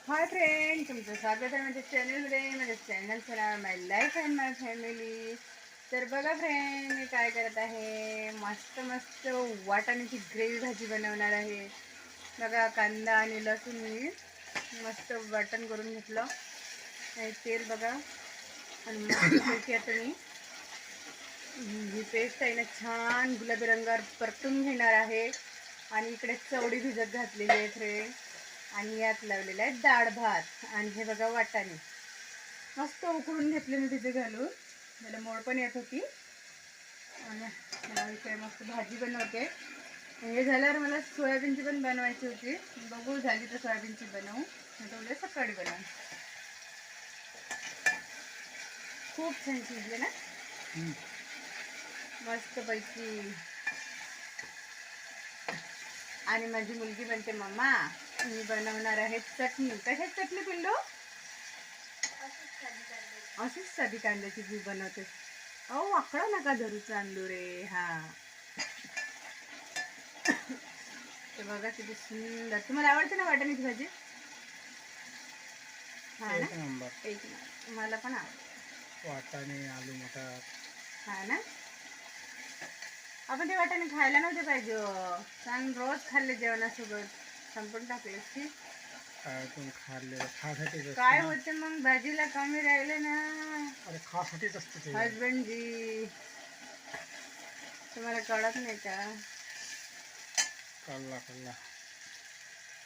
Hi friend, तुमचं स्वागत आहे माझ्या चॅनलमध्ये. माझ्या चॅनलचं नाव माय लाईफ अँड माय फॅमिली. तर बघा फ्रेंड, मी काय करत आहे, मस्त मस्त वाटाण्याची ग्रेव्ही भाजी बनवणार आहे. बघा, कांदा आणि लसूण मी मस्त वाटण करून घेतलं. हे तेल बघा, आणि मस्तपैकी आता मी ही पेस्ट आहे ना छान गुलाबी रंगावर परतून घेणार आहे. आणि इकडे चवडी भिजत घातलेली आहे फ्रेंड, आणि यात लावलेला आहे डाळ भात. आणि हे बघा वाटाणे मस्त उकळून घेतले मी तिथे घालून, त्याला मोड पण येत होती. आणि मला इकडे मस्त भाजी बनवते. हे झाल्यावर मला सोयाबीनची पण बनवायची होती. बघू, झाली तर सोयाबीनची बनवू, नाही तर उद्या सकाळी बनवू. खूप छान शिजले ना, मस्तपैकी. आणि माझी मुलगी म्हणते, मम्मा मी बनवणार आहे चटणी. कशाची चटणी पिल्लू? अशीच साधी कांद्याची बी बनवते. अहो, वाकडा नका धरू चांदू रे. हा, ते बघा किती सुंदर. तुम्हाला आवडते ना वाटाण्याची भाजी? हा ना, एक नंबर. एक नंबर. मला पण आवडते वाटाणे, आलू मटर. हा ना. आपण ते वाटाणे खायला नव्हते पाहिजे. सांग, रोज खाल्ले जेवणासोबत, संपून टाकले की काय तुम्ही खाल्ले खासाठीच असते काय ना. होते मग, भाजीला कमी राहिले ना अरे खासाठीच असते ते. हजबंडजी. तुम्हाला कळत नाही का? कळला.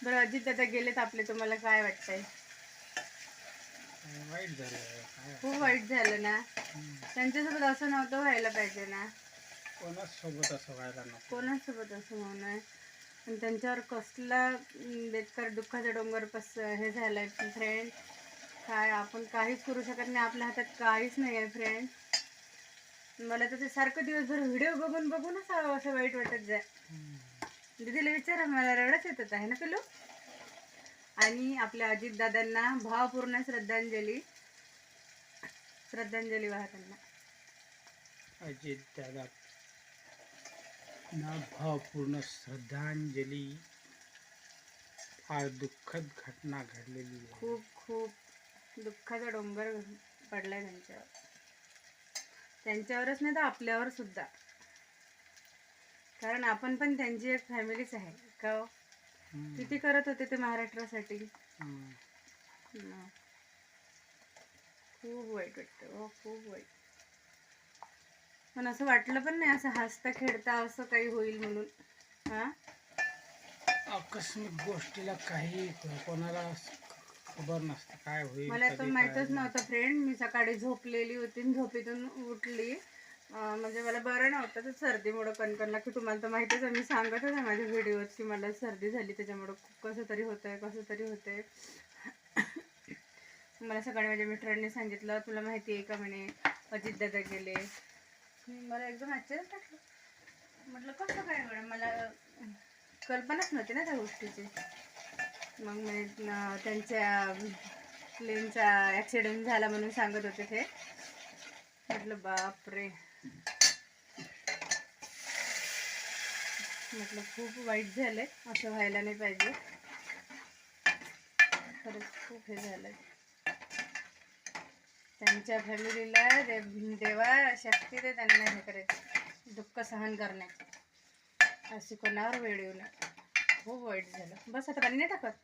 बरं, अजित दादा गेलेत आपले, तुम्हाला काय वाटतंय? वाईट झालं काय. खूप वाईट झालं ना. त्यांच्यासोबत असं नव्हतं व्हायला पाहिजे ना. कोणाच सोबत असं व्हायला नको. कोणासोबत असं होऊ नये. आणि त्यांच्यावर कसला बेकार दुःखाचा डोंगर हे झालाय फ्रेंड. काय आपण काहीच करू शकत नाही, आपल्या हातात काहीच नाही आहे फ्रेंड. मला तर ते सारखं दिवसभर व्हिडिओ बघून बघूनच असं वाईट वाटत जाय. दीदीला विचारा, मला रडच येतच आहे ना पिलू. आणि आपल्या अजित दादांना भावपूर्ण श्रद्धांजली वाहा त्यांना. अजित दादा ना भावपूर्ण श्रद्धांजली. फार दुःखद घटना घडलेली आहे. खूप दुःखाचा डोंगर पडलाय त्यांच्यावरच नाही तर आपल्यावर सुद्धा. कारण आपण पण त्यांची एक फॅमिलीच आहे का. किती करत होते ते महाराष्ट्रासाठी. खूप वाईट वाटतं, खूप वाईट. पण असं वाटलं पण नाही, असं हसता खेळता असं काही होईल म्हणून. हा, आकस्मिक गोष्टीला काही कोणाला खबर नसतं काय होईल. मला तर माहीतच नव्हतं फ्रेंड. मी सकाळी झोपलेली होती, झोपेतून उठली. म्हणजे मला बरं नव्हतं, तर सर्दीमुळं कणकणला, की तुम्हाला तर माहितीच आहे, मी सांगत होते माझ्या व्हिडिओत की मला सर्दी झाली, त्याच्यामुळं कसं तरी होतंय. मला सकाळी माझ्या मिस्टरांनी सांगितलं, तुला माहिती आहे का म्हणे अजित दादा गेले. मला एकदम आश्चर्य वाटलं. म्हटलं कसं काय मॅडम, मला कल्पनाच नव्हती ना त्या गोष्टीची. मग मी त्यांच्या प्लेनचा ॲक्सिडेंट झाला म्हणून सांगत होते ते. म्हटलं बापरे, म्हटलं खूप वाईट झालंय, असं व्हायला नाही पाहिजे. खरंच खूप हे झालंय. त्यांच्या फॅमिलीला देवा शक्ती दे, त्यांना हे करायचं, दुःख सहन करण्याची. अशी कोणावर वेळ येऊ नये. खूप वाईट झालं. बस आता पाणी नाही टाकत,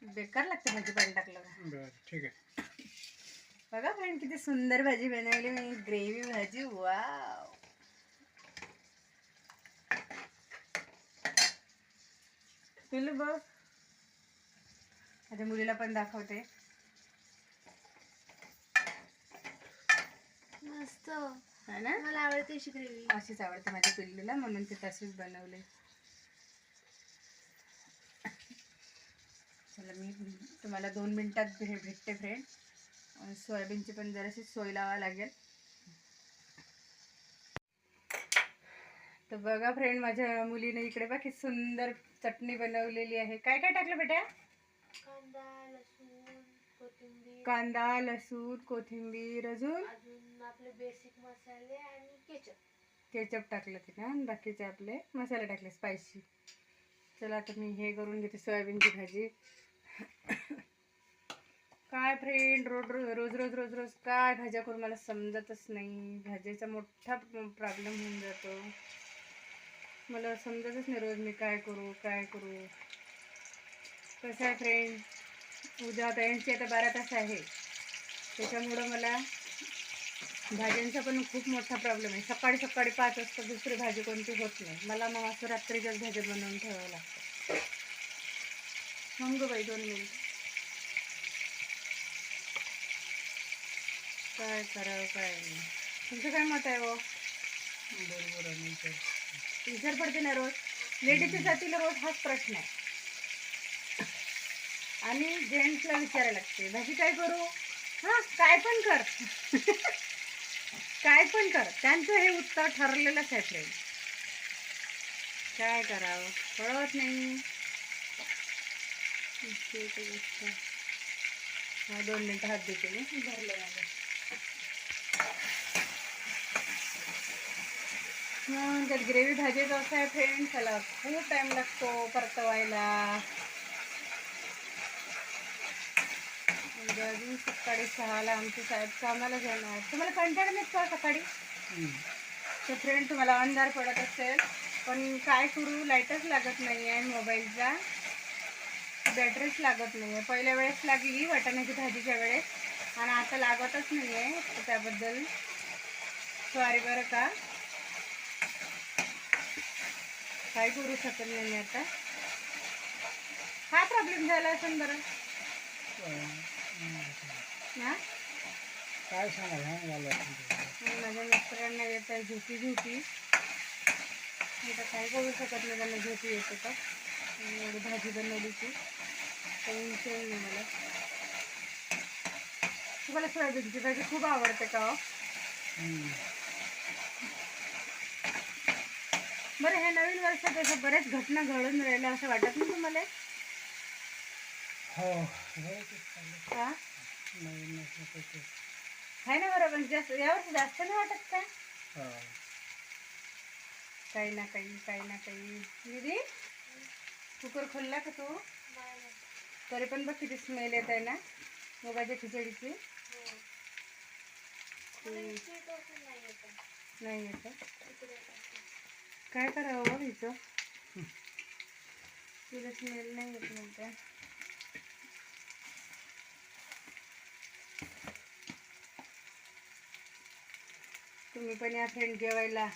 बेकार लागते भाजी पाणी टाकलं का. बरं, ठीक आहे. बघा फ्रेंड, किती सुंदर भाजी बनवली मी, ग्रेव्ही भाजी. वाव, पिलू बघ, माझ्या मुलीला पण दाखवते. मस्त है ना, मला आवडते अशी ग्रेव्ही. अशीच आवडते माझ्या पिल्लूला, म्हणून ते तशीच बनवले. चला, मी तुम्हाला 2 मिनिटात भेटते फ्रेंड. सोयाबीनची पण जराशी सोय लावावी लागेल. तर बघा फ्रेंड, माझ्या मुलीने इकडे बाकी सुंदर चटणी बनवलेली आहे. काय काय टाकलं बेटा? कांदा, लसूण, कोथिंबीर, अजून आपले बेसिक मसाले आणि केचप टाकलं तिने. बाकीचे आपले मसाले टाकले स्पायसी. चला, आता मी हे करून घेते सोयाबीनची भाजी. काय फ्रेंड रोज रोज रोज रोज रोज रोज काय भाज्या करू मला समजतच नाही. भाज्याचा मोठा प्रॉब्लेम होऊन जातो. मला समजतच नाही रोज मी काय करू काय करू. कसं आहे फ्रेंड, उद्या आता यांची आता 12 तास आहे, त्याच्यामुळं मला भाज्यांचा पण खूप मोठा प्रॉब्लेम आहे. सकाळी सकाळी 5 वाजता दुसरी भाजी कोणती होत नाही मला. मग असं रात्रीच्याच भाज्या बनवून ठेवावं लागतं. मग गं बाई 2 मिनिट काय करावं काय नाही. तुमचं काय मत आहे हो? बरोबर आहे. नाही तर विचार पडते ना रोज. लेडीजच्या जातीला रोज हाच प्रश्न आहे आणि जेंट्सला विचारायला लागते भाजी काय करू. हां काय पण कर काय पण कर, त्यांचं हे उत्तर ठरलेलंच आहे फ्रेंड. काय करावं कळत नाही. हा 2 मिनटं हात देते मी. भरलं माझं. त्यात ग्रेव्ही भाजीचं असं आहे फ्रेंड, त्याला खूप टाईम लागतो परतवायला. म्हणजे अजून सकाळी 6ला आमचे साहेब कामाला जाणार. तुम्हाला कंटाळा नाही का सकाळी? तर फ्रेंड तुम्हाला अंधार पडत असेल, पण काय करू, लाईटच लागत नाही आहे. मोबाईलचा बॅटरीच लागत नाही आहे. पहिल्या वेळेस लागली वाटाण्याची भाजीच्या वेळेस आणि आता लागतच नाही आहे. तर त्याबद्दल सॉरी बरं का. काय करू शकत नाही मी आता. काय प्रॉब्लेम झाला असेल बरं हां? काय सांगा हँग झालं असेल. माझ्या मिस्टरांना येत आहे झोपी. मी तर काही करू शकत नाही, त्यांना झोपी येते का. एवढी भाजी बनवली की टेन्शन नाही मला. तुम्हाला सोयाबीनची भाजी खूप आवडते का हो? बरं ह्या नवीन वर्षात असं बऱ्याच घटना घडून राहिल्या असं वाटत नाही तुम्हाला? हो हां नवीन नसलं आहे ना बरोबर. जास्त यावर्षी जास्त नाही वाटत का? काही ना काही. दीदी कुकर खोलला का तू? तरी पण बघ किती स्मेल येत आहे ना मुगाच्या खिचडीची. नाही येत. काय करावं हिचं, तिला स्मेल नाही येत म्हणते. तुम्ही पण या फ्रेंड जेवायला.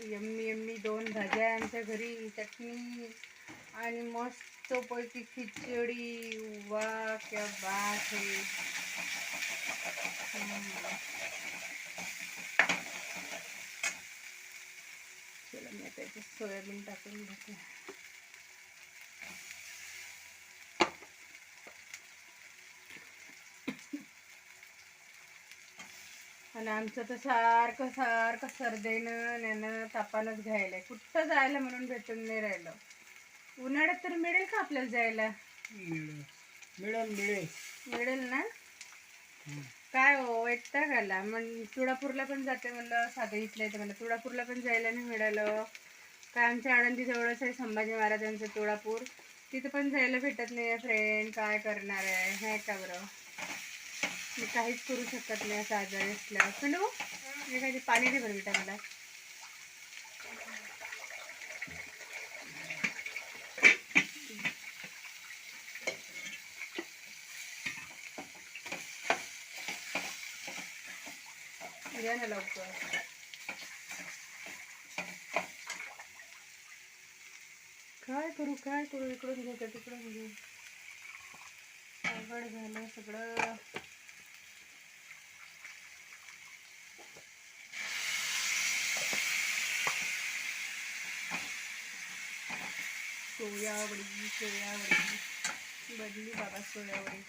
यम्मी 2 भाज्या आमच्या घरी, चटणी आणि मस्त पैकी खिचडी. वा क्या बात है. चला मी आता याच्यात सोयाबीन टाकून घेते. आणि आमचं तर सारखं सर्दीनं नेणं तापानच घ्यायला. कुठं जायला म्हणून भेटून नाही राहिलं. उन्हाळ्यात तर मिळेल का आपल्याला जायला? मिळेल ना. काय हो वैताग आला. मग तुळापूरला पण जाते म्हणलं, साधं इथलं येतं म्हणलं. तुळापूरला पण जायला नाही मिळालं. काय आमच्या आळंदी जवळच आहे संभाजी महाराजांचं तुळापूर, तिथं पण जायला भेटत नाही आहे फ्रेंड. काय करणार आहे हे का बरं. मी काहीच करू शकत नाही असं आजारी असल्यावर. पिलू मी काही पाणी दे बरं बेटा मला. द्या ना लवकर. काय करू इकडून घेते तिकडून घेऊ. अवघड झालं सगळं. सोयावडी बदली बाबा सोयावडी.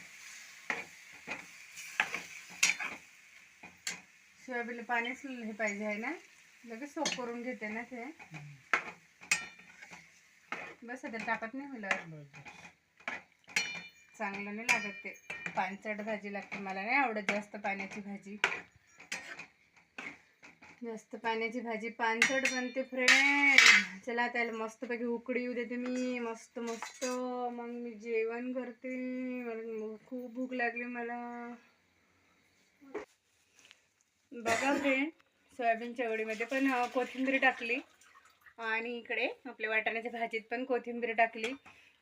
सोयाबीनला पाणीच हे पाहिजे आहे ना, लगेच सोप करून घेते ना ते. बस आता टाकत नाही मला. चांगलं नाही लागत ते. पानचट भाजी लागते. मला नाही आवडत जास्त पाण्याची भाजी. जास्त पाण्याची भाजी पानचट बनते फ्रेंड. चला त्याला मस्तपैकी उकडी येऊ देते मी. मस्त मग मी जेवण करते. मला खूप भूक लागली मला. बघा फ्रेंड, सोयाबीनच्या वडीमध्ये पण कोथिंबीर टाकली आणि इकडे आपल्या वाटाण्याच्या भाजीत पण कोथिंबीर टाकली.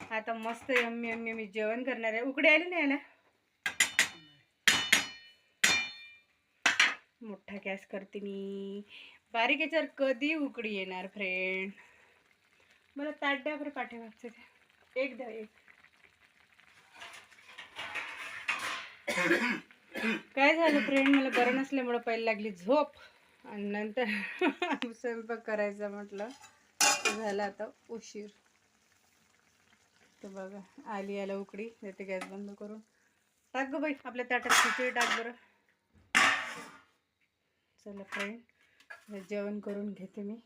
आता मस्त यम्मी यम्मी मी जेवण करणार आहे. उकडी आली नाही याला. मोठा गॅस करते मी. बारीक याच्यावर कधी उकडी येणार फ्रेंड. मला ताट द्या बरं पाठीमागचं ते. एक द्या एक. काय झालं फ्रेंड, मला बरं नसल्यामुळं पहिला लागली झोप आणि नंतर स्वयंपाक करायचा म्हटलं. झालं आता उशीर. तर बघा आली याला उकडी. देते गॅस बंद करून. टाक गं बाई आपल्या ताटात खिचडी टाक बरं. चला फ्रेंड जेवण करून घेते मी.